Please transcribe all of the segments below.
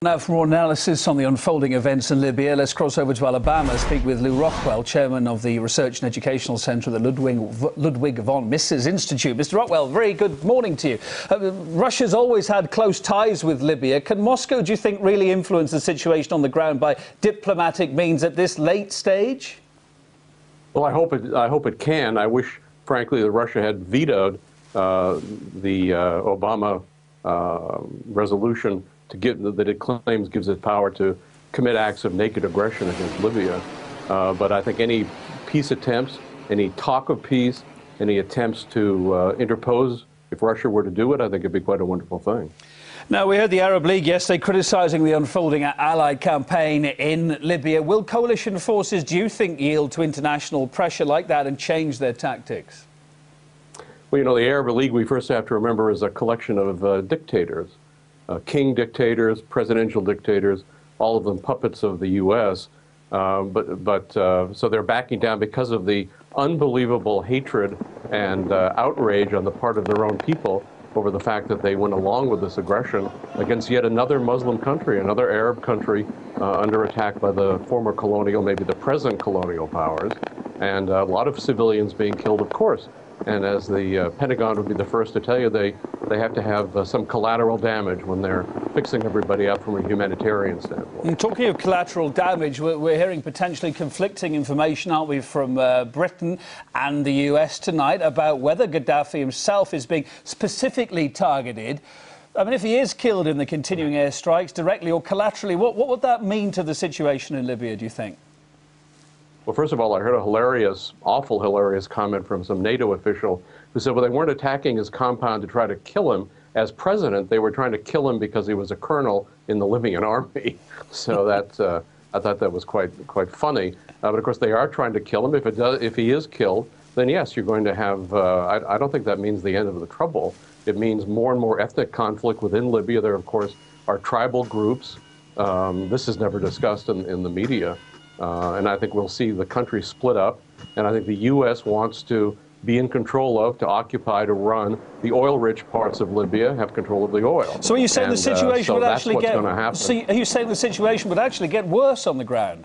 Now, for more analysis on the unfolding events in Libya, let's cross over to Alabama, speak with Lew Rockwell, chairman of the Research and Educational Centre at the Ludwig von Meezes Institute. Mr. Rockwell, very good morning to you. Russia's always had close ties with Libya. Can Moscow, do you think, really influence the situation on the ground by diplomatic means at this late stage? Well, I hope it can. I wish, frankly, that Russia had vetoed the Obama resolution that it claims gives it power to commit acts of naked aggression against Libya. But I think any peace attempts, any talk of peace, any attempts to interpose, if Russia were to do it, I think it'd be quite a wonderful thing. Now, we heard the Arab League yesterday criticising the unfolding Allied campaign in Libya. Will coalition forces, do you think, yield to international pressure like that and change their tactics? Well, you know, the Arab League, we first have to remember, is a collection of dictators. King dictators, presidential dictators, all of them puppets of the U.S. So they're backing down because of the unbelievable hatred and outrage on the part of their own people over the fact that they went along with this aggression against yet another Muslim country, another Arab country under attack by the former colonial, maybe the present colonial powers, and a lot of civilians being killed, of course. And as the Pentagon would be the first to tell you, they have to have some collateral damage when they're fixing everybody up from a humanitarian standpoint. And talking of collateral damage, we're hearing potentially conflicting information, aren't we, from Britain and the US tonight about whether Gaddafi himself is being specifically targeted. I mean, if he is killed in the continuing airstrikes, directly or collaterally, what would that mean to the situation in Libya, do you think? Well, first of all, I heard a hilarious, awful hilarious comment from some NATO official who said, well, they weren't attacking his compound to try to kill him as president. They were trying to kill him because he was a colonel in the Libyan army. So that, I thought that was quite funny. But of course, they are trying to kill him. If he is killed, then yes, you're going to have, I don't think that means the end of the trouble. It means more and more ethnic conflict within Libya. There, of course, are tribal groups. This is never discussed in the media. And I think we'll see the country split up. And I think the U.S. wants to be in control of, to occupy, to run the oil-rich parts of Libya, have control of the oil. So are you saying the situation would actually get? So are you saying the situation would actually get worse on the ground?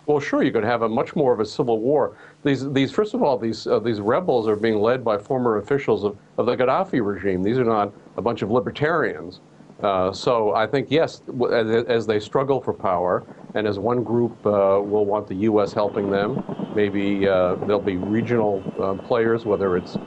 Well, sure, you could have a much more of a civil war. First of all, these rebels are being led by former officials of the Gaddafi regime. These are not a bunch of libertarians. So I think, yes, as they struggle for power, and as one group will want the U.S. helping them, maybe there'll be regional players, whether it's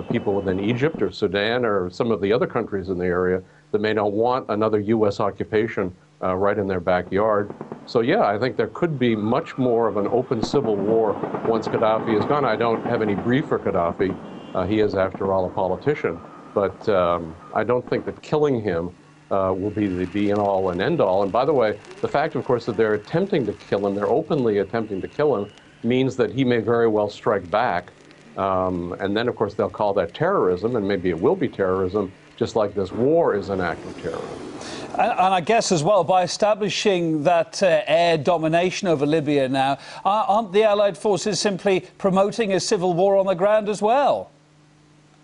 people within Egypt or Sudan or some of the other countries in the area that may not want another U.S. occupation right in their backyard. So yeah, I think there could be much more of an open civil war once Gaddafi is gone. I don't have any brief for Gaddafi. He is, after all, a politician. But I don't think that killing him will be the be-all and end-all. And by the way, the fact, of course, that they're attempting to kill him, they're openly attempting to kill him, means that he may very well strike back. And then, of course, they'll call that terrorism, and maybe it will be terrorism, just like this war is an act of terrorism. And I guess as well, by establishing that air domination over Libya now, aren't the Allied forces simply promoting a civil war on the ground as well?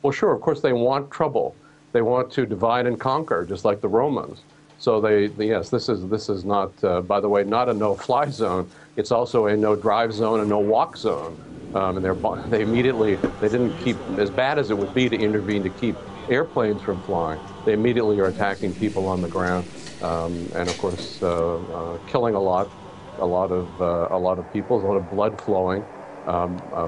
Well, sure, of course, they want trouble. They want to divide and conquer, just like the Romans. So yes, this is not, by the way, not a no-fly zone. It's also a no-drive zone, a no-walk zone. And they didn't keep, as bad as it would be to intervene to keep airplanes from flying, they immediately are attacking people on the ground, and of course killing a lot of people, a lot of blood flowing.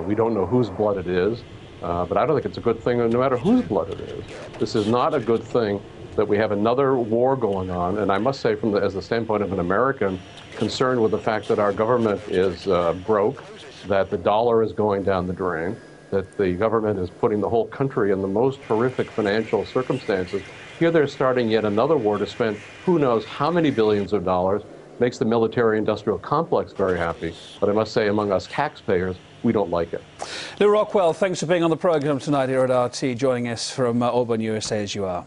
We don't know whose blood it is. But I don't think it's a good thing, no matter whose blood it is. This is not a good thing that we have another war going on. And I must say, as the standpoint of an American, concerned with the fact that our government is broke, that the dollar is going down the drain, that the government is putting the whole country in the most horrific financial circumstances. Here they're starting yet another war to spend who knows how many billions of dollars. Makes the military-industrial complex very happy. But I must say, among us taxpayers, we don't like it. Lew Rockwell, thanks for being on the program tonight here at RT, joining us from Auburn, USA, as you are.